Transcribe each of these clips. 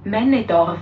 Männedorf.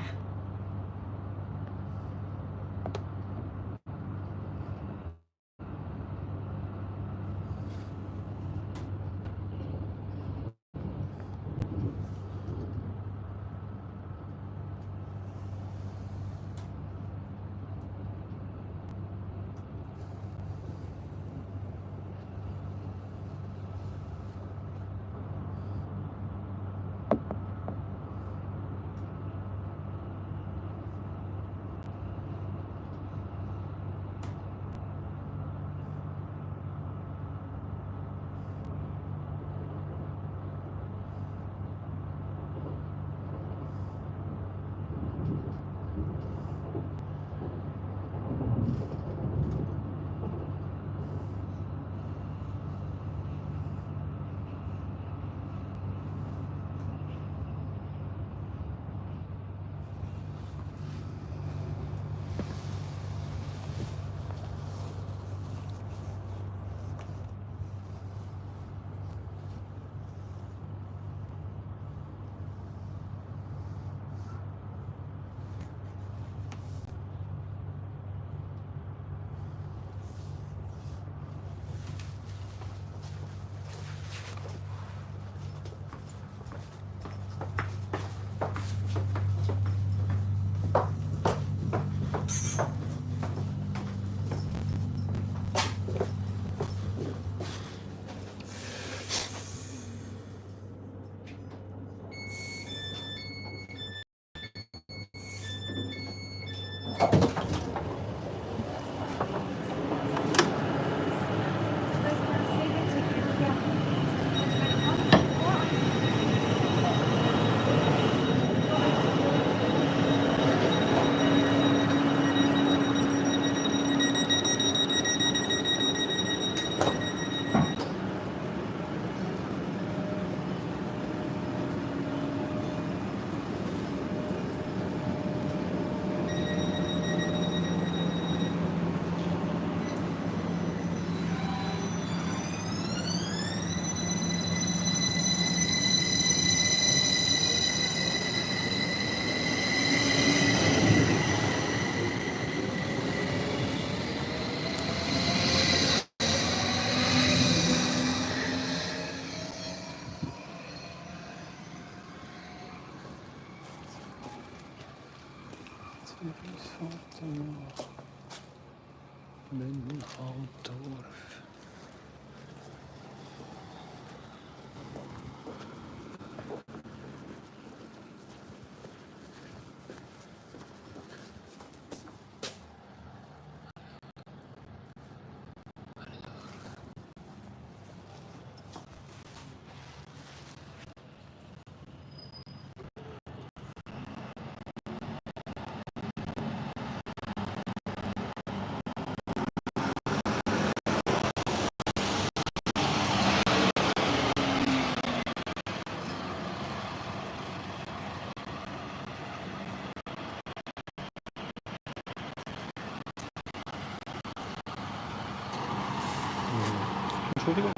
Entschuldigung,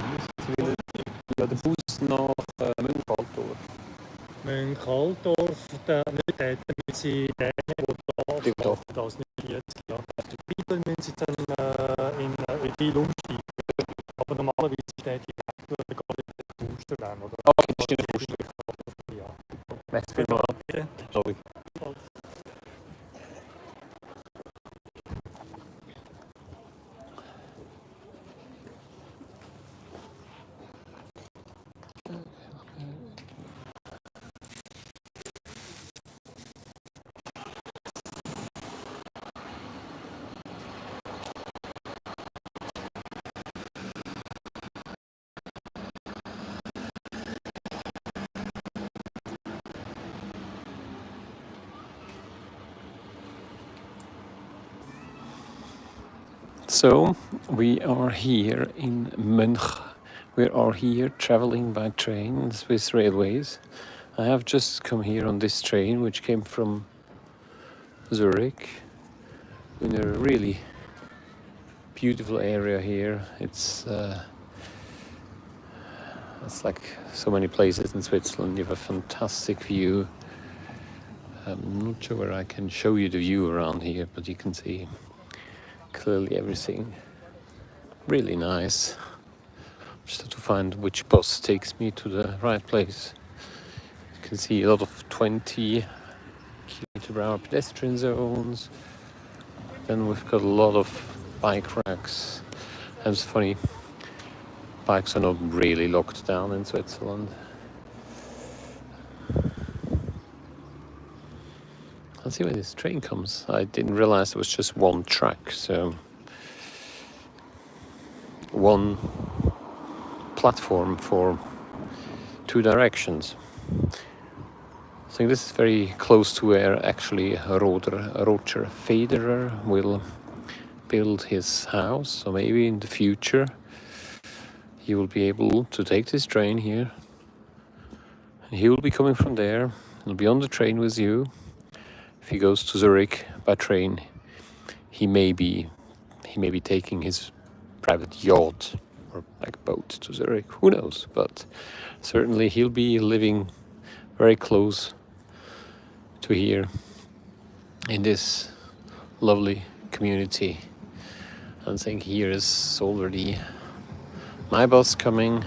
ja, der Bus nach Münchaltdorf. Münchaltdorf, dort müssen Sie den, der Die da steht, das nicht jetzt. Ja. Weiter müssen Sie dann in Wil umsteigen. Aber normalerweise steht direkt durch gar nicht der Booster dann, oder? Okay, das ist der Booster. Ja. Merci vielmals. Bitte. Sorry. So, we are here in Münch. We are here traveling by train, Swiss Railways. I have just come here on this train, which came from Zurich, in a really beautiful area here. It's like so many places in Switzerland. You have a fantastic view I'm not sure where I can show you the view around here, but you can see clearly everything. Really nice. Just have to find which bus takes me to the right place. You can see a lot of 20 km/h pedestrian zones. Then we've got a lot of bike racks. And it's funny, bikes are not really locked down in Switzerland. Let's see when this train comes. I didn't realize it was just one track, so one platform for two directions. I think this is very close to where actually Roger Federer will build his house. So maybe in the future he will be able to take this train here. And he will be coming from there. He'll be on the train with you. If he goes to Zurich by train, he may be taking his private yacht or like boat to Zurich. Who knows? But certainly he'll be living very close to here in this lovely community. I think here is already my bus coming.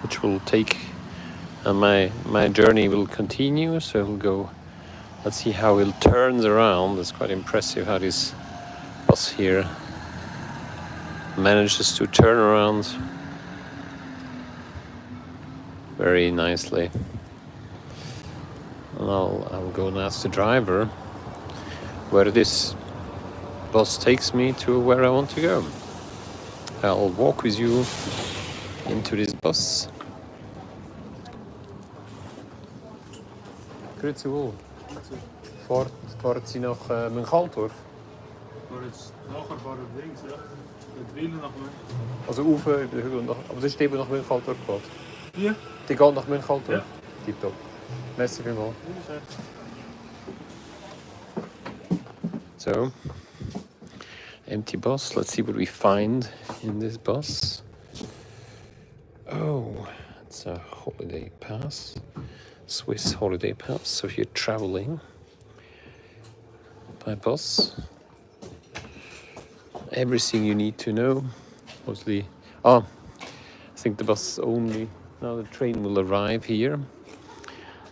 Which will take, and my journey will continue, so we'll go. Let's see how it turns around. It's quite impressive how this bus here manages to turn around very nicely. And I'll go and ask the driver where this bus takes me to where I want to go. I'll walk with you into this bus. Grüezi wohl. Fahrt Sie nach Münchaltorf? Maar jetzt nachher fahren wir links, ja. Mit Wien nach München. Also rauf über den Hügel. Aber das ist die, die nach Münchaltorf geht? Hier? Die geht nach Münchaltorf? Ja. Tipptopp. Merci vielmals. So, empty bus. Let's see what we find in this bus. Oh, it's a holiday pass. Swiss holiday pass. So if you're traveling by bus, everything you need to know. Mostly, I think the bus only, now the train will arrive here.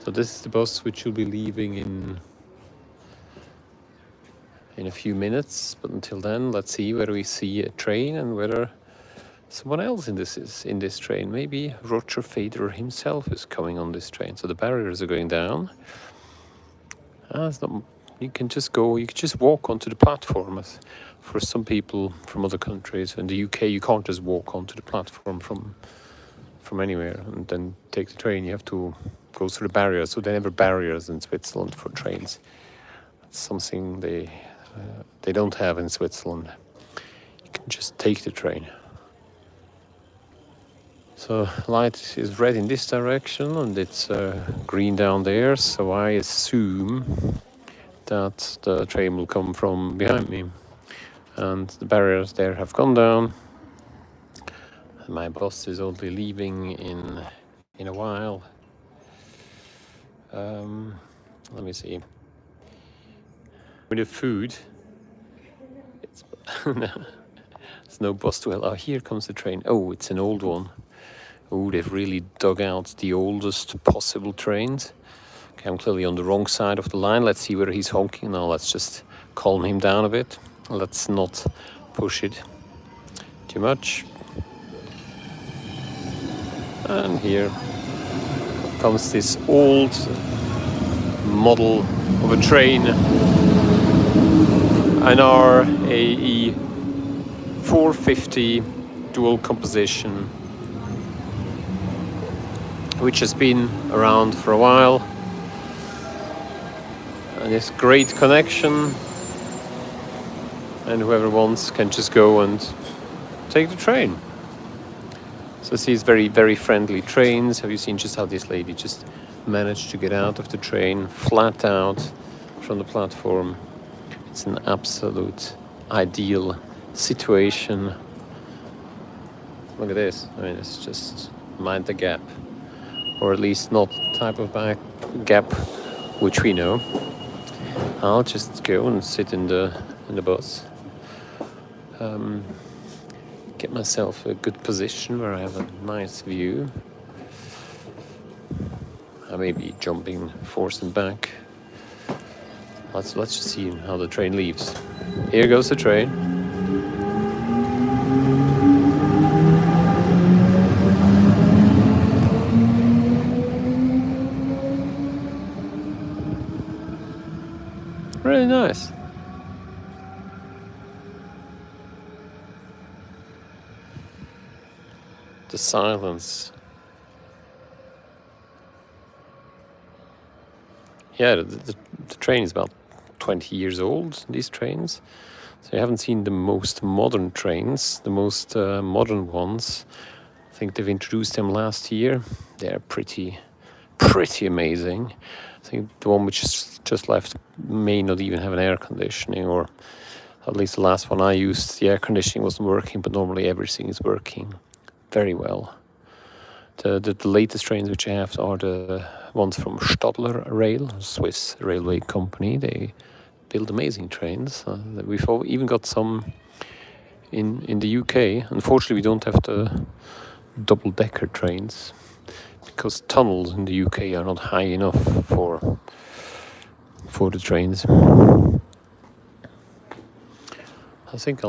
So this is the bus which will be leaving in a few minutes. But until then, let's see whether we see a train and whether someone else in this train. Maybe Roger Federer himself is coming on this train. So the barriers are going down. It's not. You can just walk onto the platform. For some people from other countries, in the UK, you can't just walk onto the platform from anywhere and then take the train. You have to go through the barriers. So there are never barriers in Switzerland for trains. It's something they don't have in Switzerland. You can just take the train. So light is red in this direction and it's green down there. So I assume that the train will come from behind me. And the barriers there have gone down. My bus is only leaving in a while. Let me see. With the food, there's no bus to help. Oh, here comes the train. Oh, it's an old one. Oh, they've really dug out the oldest possible trains. Okay, I'm clearly on the wrong side of the line. Let's see where he's honking. Now let's just calm him down a bit. Let's not push it too much. And here comes this old model of a train, an RAE 450 dual composition, which has been around for a while. And it's great connection. And whoever wants can just go and take the train. So these very, very friendly trains. Have you seen just how this lady just managed to get out of the train, flat out from the platform? It's an absolute ideal situation. Look at this. I mean, it's just mind the gap, or at least not the type of gap which we know. I'll just go and sit in the bus, get myself a good position where I have a nice view. I may be jumping forth and back. Let's just see how the train leaves. Here goes the train. Really nice. The silence. Yeah, the train is about 20 years old, these trains. So you haven't seen the most modern trains, the most modern ones. I think they've introduced them last year. They're pretty amazing. I think the one which is just left may not even have an air conditioning, or at least the last one I used, the air conditioning wasn't working, but normally everything is working very well. The latest trains which I have are the ones from Stadler Rail, a Swiss railway company. They build amazing trains. We've even got some in the UK. Unfortunately, we don't have the double-decker trains because tunnels in the UK are not high enough for the trains. I think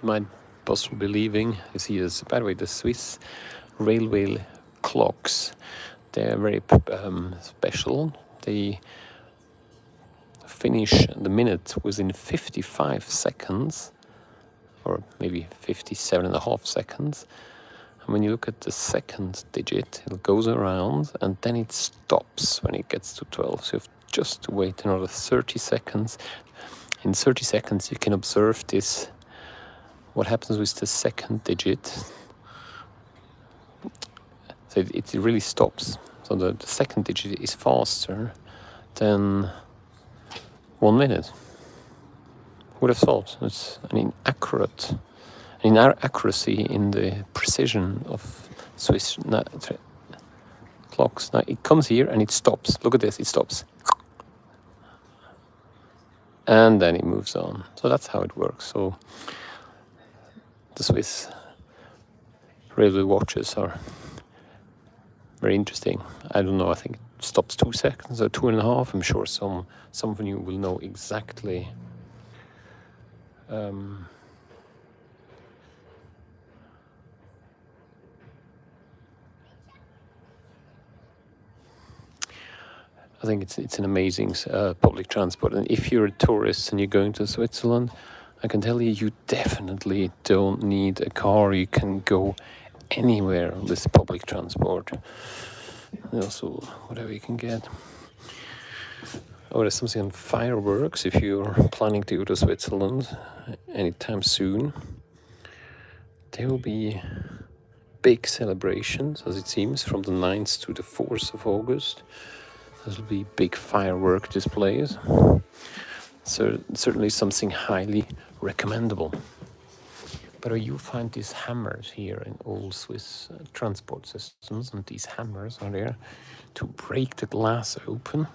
my bus will be leaving. You see this, by the way, the Swiss railway clocks. They're very special. They finish the minute within 55 seconds, or maybe 57.5 seconds. And when you look at the second digit, it goes around and then it stops when it gets to 12. So you have just to wait another 30 seconds. In 30 seconds, you can observe this, what happens with the second digit. So it really stops. So the second digit is faster than 1 minute. Who would have thought? It's an inaccuracy in the precision of Swiss clocks. Now it comes here and it stops. Look at this, it stops. And then it moves on. So that's how it works. So the Swiss railway watches are very interesting. I don't know, I think it stops 2 seconds or 2.5. I'm sure some of you will know exactly. I think it's an amazing public transport. And if you're a tourist and you're going to Switzerland, I can tell you, you definitely don't need a car. You can go anywhere on this public transport. And also, whatever you can get. Oh, there's something on fireworks if you're planning to go to Switzerland anytime soon. There will be big celebrations, as it seems, from the 9th to the 4th of August. There will be big firework displays. So certainly something highly recommendable. But you find these hammers here in all Swiss transport systems, and these hammers are there to break the glass open.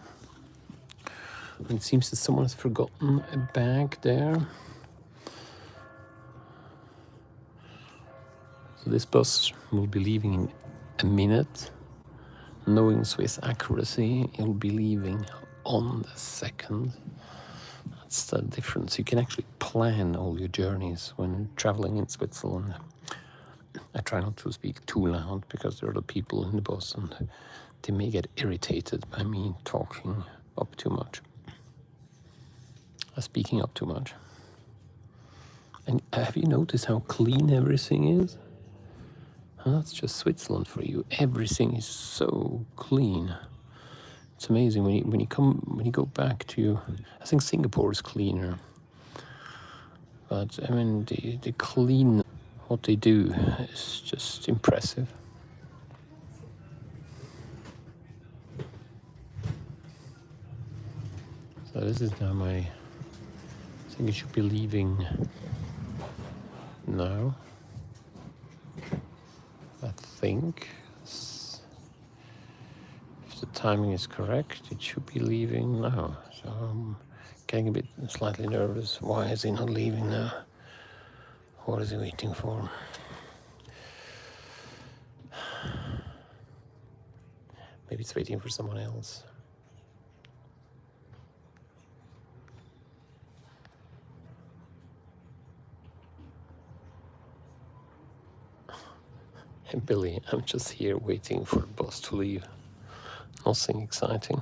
And it seems that someone has forgotten a bag there. So this bus will be leaving in a minute. Knowing Swiss accuracy, it will be leaving on the second. That's the difference. You can actually plan all your journeys when traveling in Switzerland. I try not to speak too loud because there are other people in the bus and they may get irritated by me talking up too much. Speaking up too much. And have you noticed how clean everything is? And that's just Switzerland for you. Everything is so clean. It's amazing when you go back to. I think Singapore is cleaner, but I mean the clean what they do is just impressive. So this is now I think it should be leaving now. I think the timing is correct, it should be leaving now. So I'm getting a bit slightly nervous. Why is he not leaving now? What is he waiting for? Maybe it's waiting for someone else. Hey Billy, I'm just here waiting for the bus to leave. Nothing exciting.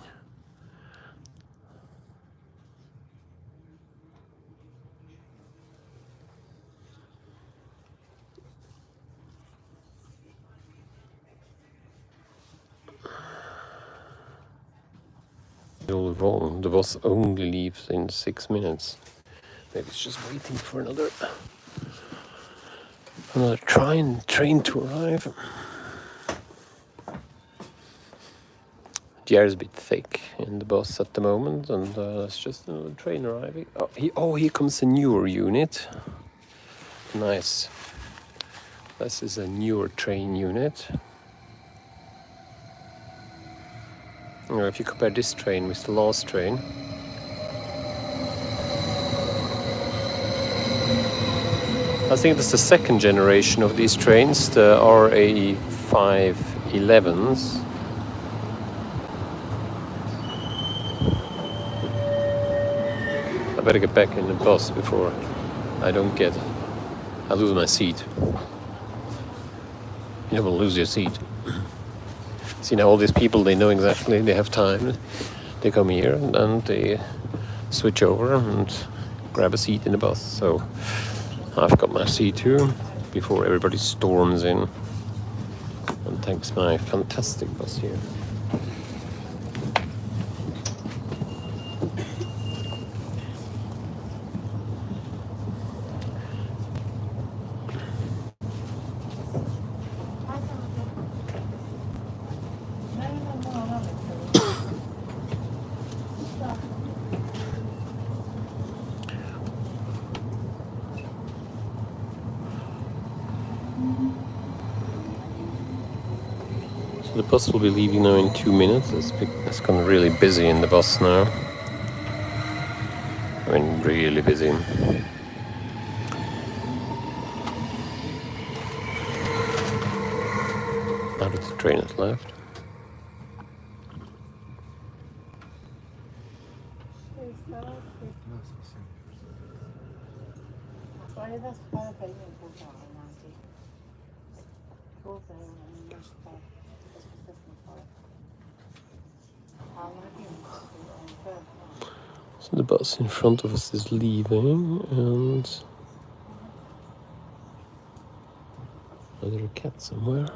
All wrong. The bus only leaves in 6 minutes. Maybe it's just waiting for another train to arrive. The air is a bit thick in the bus at the moment, and it's just another train arriving. Here comes a newer unit. Nice. This is a newer train unit. If you compare this train with the last train, I think that's the second generation of these trains, the RA 511s. I better get back in the bus before I lose my seat. You don't want to lose your seat. See, now all these people, they know exactly, they have time. They come here and then they switch over and grab a seat in the bus. So I've got my seat too before everybody storms in and takes my fantastic bus here. The bus will be leaving now in 2 minutes. It's gone really busy in the bus now. I mean, really busy. Now that the train has left. So the bus in front of us is leaving, and is there a cat somewhere?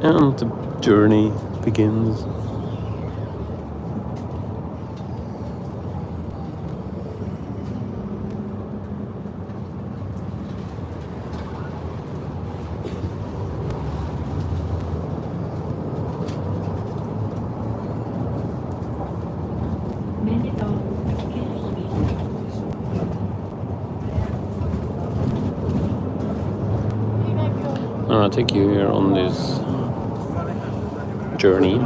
And the journey begins. I'll take you here on this journey.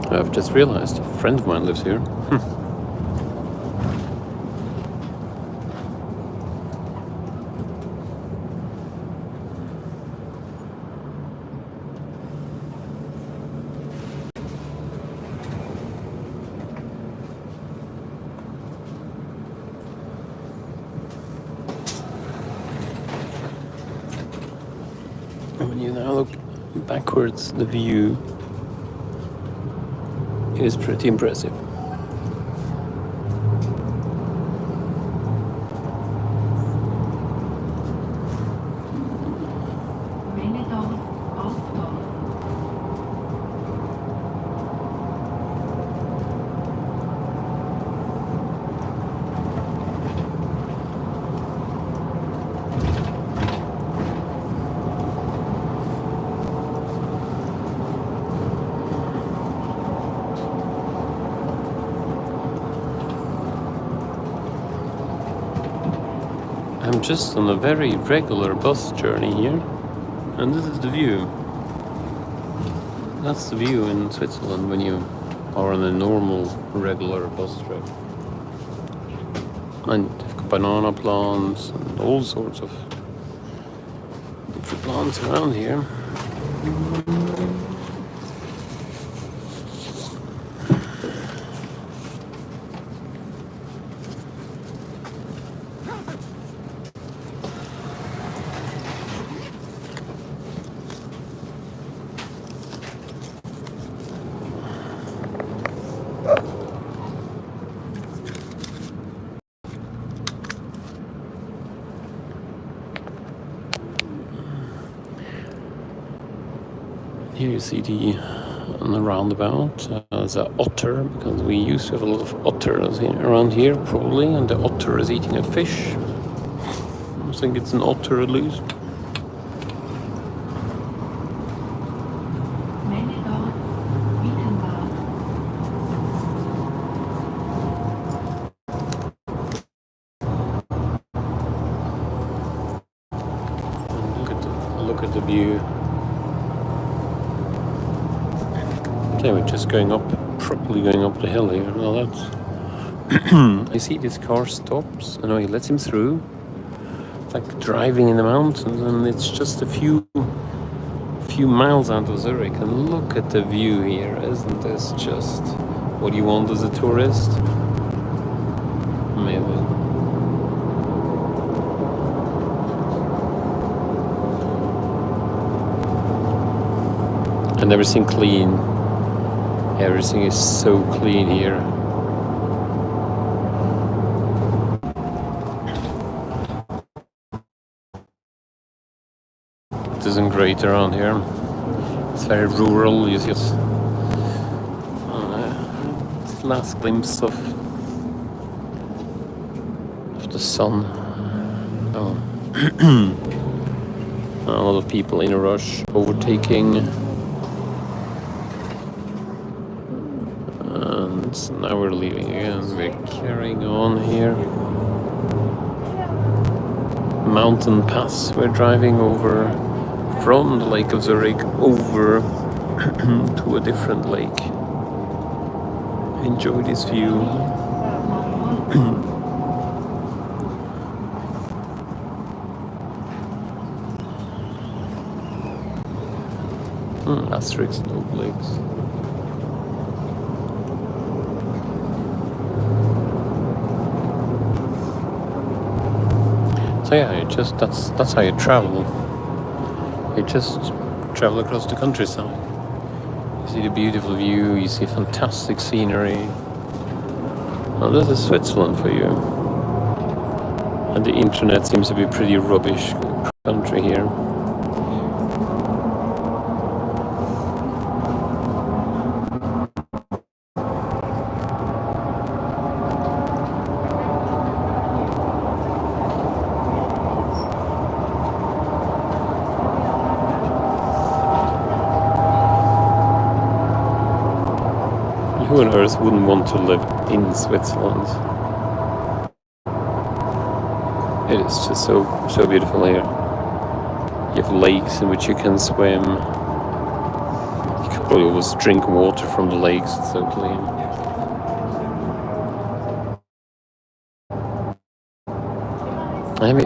I've just realized a friend of mine lives here. When you now look backwards, the view is pretty impressive. I'm just on a very regular bus journey here, and this is the view. That's the view in Switzerland when you are on a normal, regular bus trip. And they've got banana plants and all sorts of different plants around here. Here you see on the roundabout there's an otter, because we used to have a lot of otters around here, probably, and the otter is eating a fish. I think it's an otter at least. And look at the view. Okay, we're just properly going up the hill here. Well, that's... I see this car stops, and he lets him through. It's like driving in the mountains, and it's just a few miles out of Zurich. And look at the view here. Isn't this just what you want as a tourist? Amazing. And everything clean. Everything is so clean here. It isn't great around here. It's very rural. You see it's last glimpse of the sun. Oh. A lot of people in a rush, overtaking. And now we're leaving again. We're carrying on here. Mountain pass. We're driving over from the Lake of Zurich over to a different lake. Enjoy this view. Asterix and Obelix. So yeah, that's how you travel. You just travel across the countryside. You see the beautiful view, you see fantastic scenery. Well, this is Switzerland for you. And the internet seems to be pretty rubbish country here. Who on earth wouldn't want to live in Switzerland? It is just so beautiful here. You have lakes in which you can swim. You could probably always drink water from the lakes, it's so clean.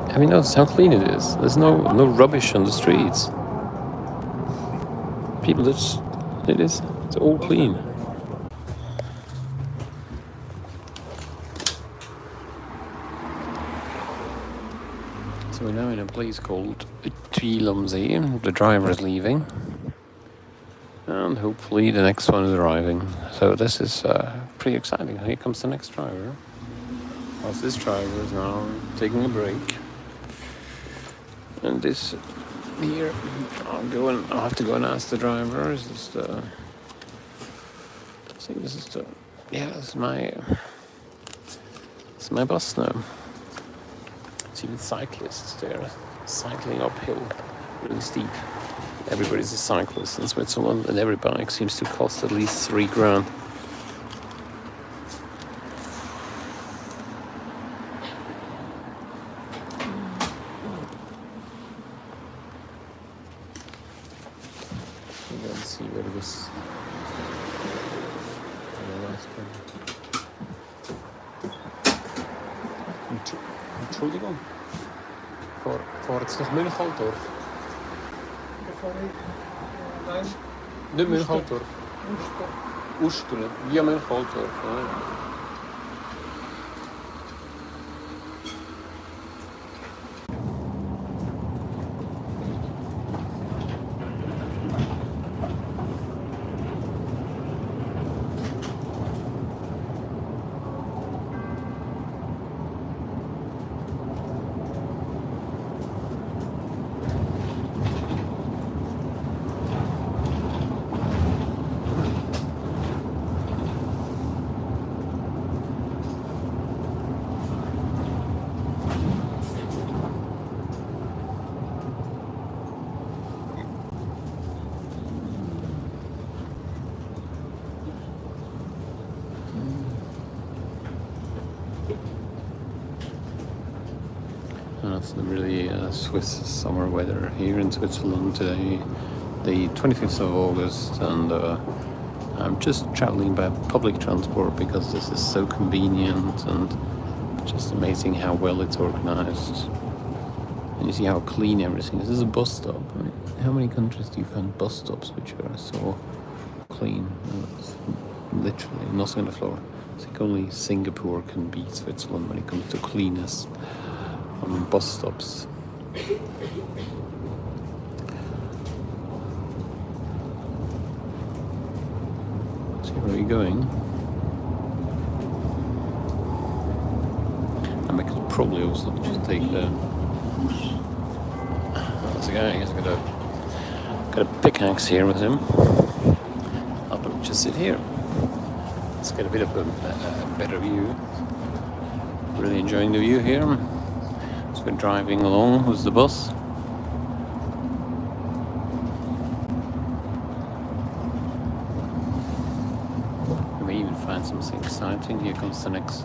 Have you noticed how clean it is? There's no rubbish on the streets. People just, it's all clean. So we're now in a place called Twilamsee. The driver is leaving. And hopefully the next one is arriving. So this is pretty exciting. Here comes the next driver. Whilst this driver is now taking a break. And this here, I'll have to go and ask the driver. Is this the... I think this is the... Yeah, it's my bus now. See the cyclists there, cycling uphill, really steep. Everybody's a cyclist in Switzerland, and every bike seems to cost at least $3 grand. Let's see where it is. Entschuldigung. Fahrt es nach Münchaldorf? Nein. Nicht Münchaldorf. Ustern. Via Münchaldorf. And that's the really Swiss summer weather here in Switzerland today, the 25th of August, and I'm just traveling by public transport because this is so convenient and just amazing how well it's organized. And you see how clean everything is. This is a bus stop. I mean, how many countries do you find bus stops which are so clean? It's literally nothing on the floor. I think only Singapore can beat Switzerland when it comes to cleanness on bus stops. So where are you going? And I could probably also just take the... There's a guy, he's got a pickaxe here with him. I'll just sit here. Let's get a bit of a better view. Really enjoying the view here. So we're driving along with the bus. You may even find something exciting. Here comes the next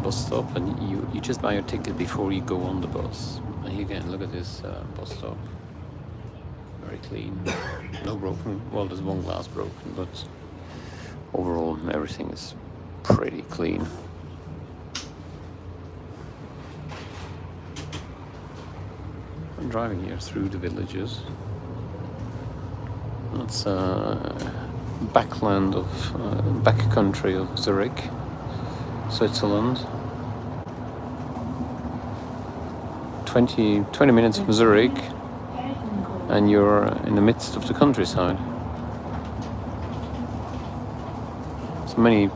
bus stop, and you just buy your ticket before you go on the bus. And again, look at this bus stop. Very clean. No broken. Well, there's one glass broken, but overall everything is pretty clean. I'm driving here through the villages. That's backland of backcountry of Zurich, Switzerland. 20 minutes from Zurich, and you're in the midst of the countryside. So many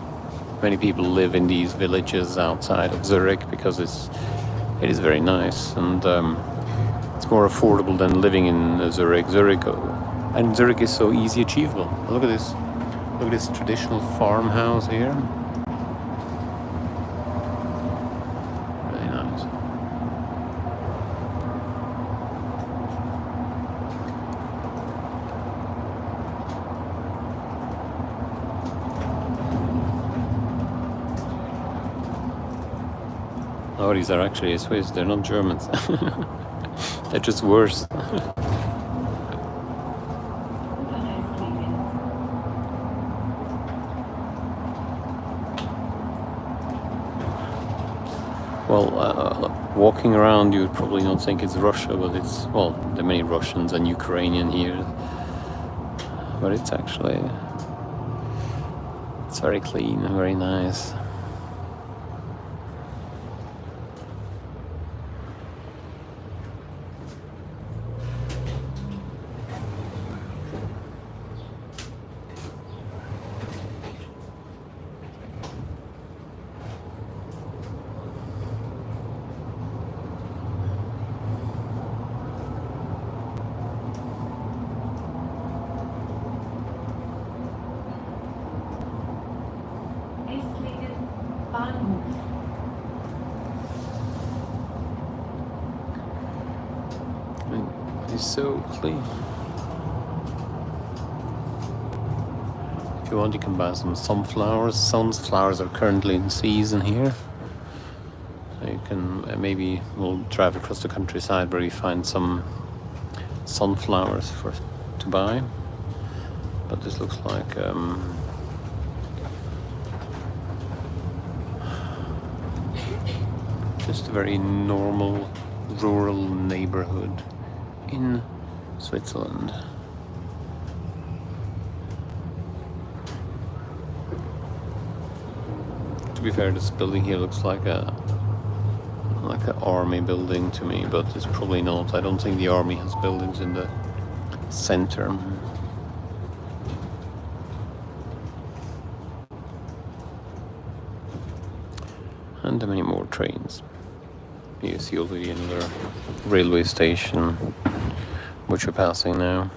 Many people live in these villages outside of Zurich because it is very nice, and it's more affordable than living in Zurich. And Zurich is so easy achievable. Look at this. Look at this traditional farmhouse here. Really nice. Oh, these are actually Swiss. They're not Germans. They're just worse. Well, walking around, you would probably not think it's Russia, but it's, well, there are many Russians and Ukrainian here. But it's actually, it's very clean and very nice. It's so clean. If you want, you can buy some sunflowers. Sunflowers are currently in season here. So you can, maybe we'll drive across the countryside where you find some sunflowers to buy. But this looks like just a very normal rural neighborhood in Switzerland. To be fair, this building here looks like an army building to me, but it's probably not. I don't think the army has buildings in the center. And many more trains. You see already another railway station, which we're passing now.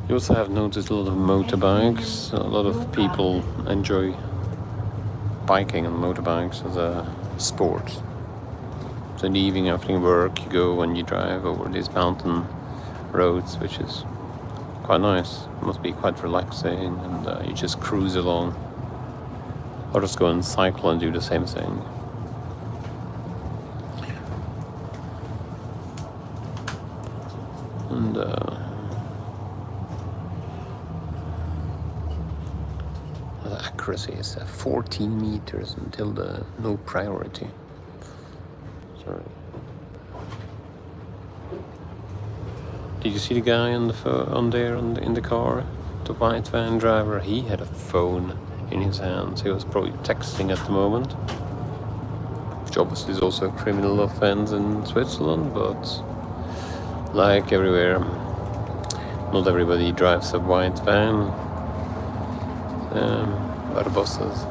You also have noticed a lot of motorbikes. A lot of people enjoy biking on motorbikes as a sport. So in the evening after work, you go and you drive over these mountain roads, which is quite nice. It must be quite relaxing, and you just cruise along. Or just go and cycle and do the same thing. And accuracy is 14 meters until the no priority. Sorry. Did you see the guy on the in the car? The white van driver. He had a phone in his hands. He was probably texting at the moment, which obviously is also a criminal offense in Switzerland. But like everywhere, not everybody drives a white van. Or buses.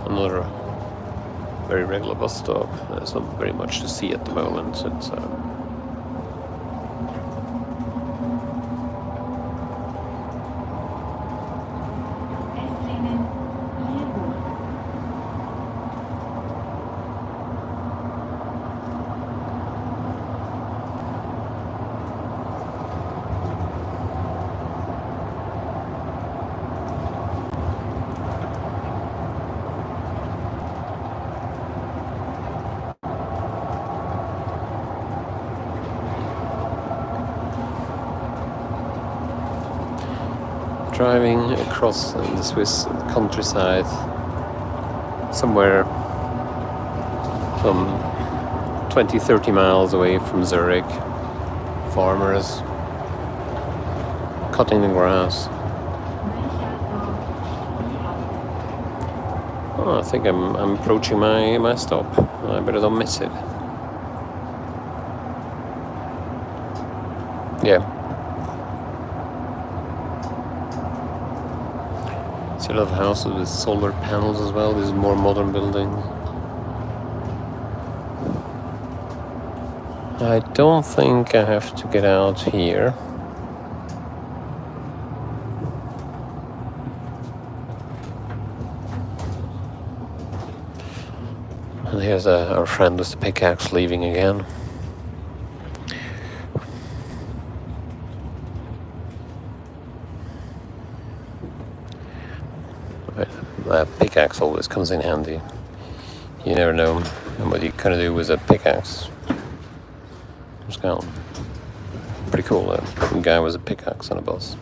Another very regular bus stop. There's not very much to see at the moment. It's driving across the Swiss countryside somewhere some 20-30 miles away from Zurich. Farmers cutting the grass. Oh, I think I'm approaching my stop. I better don't miss it. Yeah. See a lot of houses with solar panels as well. These more modern buildings. I don't think I have to get out here. And here's our friend with the pickaxe leaving again. That pickaxe always comes in handy. You never know what you kind of do with a pickaxe. It's kind of pretty cool. A guy with a pickaxe on a bus.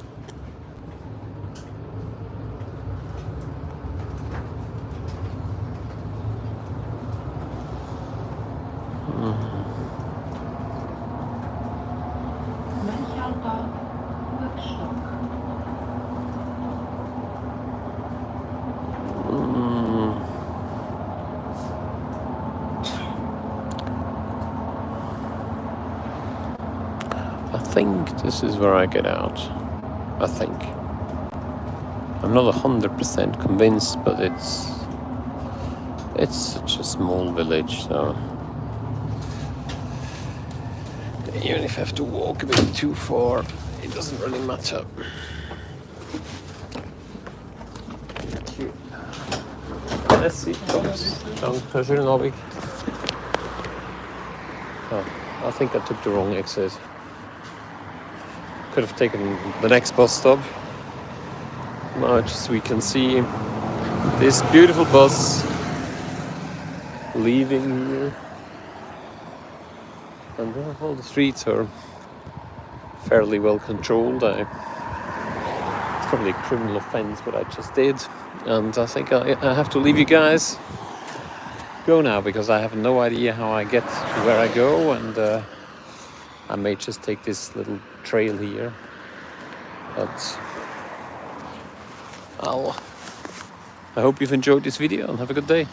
I think this is where I get out. I think. I'm not 100% convinced, but it's such a small village, so even if I have to walk a bit too far, it doesn't really matter. Let's see. Danke schön, Abend. Oh, I think I took the wrong exit. Could have taken the next bus stop. Now just we can see this beautiful bus leaving here. And all the streets are fairly well controlled. It's probably a criminal offence what I just did. And I think I have to leave you guys go now, because I have no idea how I get to where I go, and I may just take this little trail here. But I hope you've enjoyed this video and have a good day.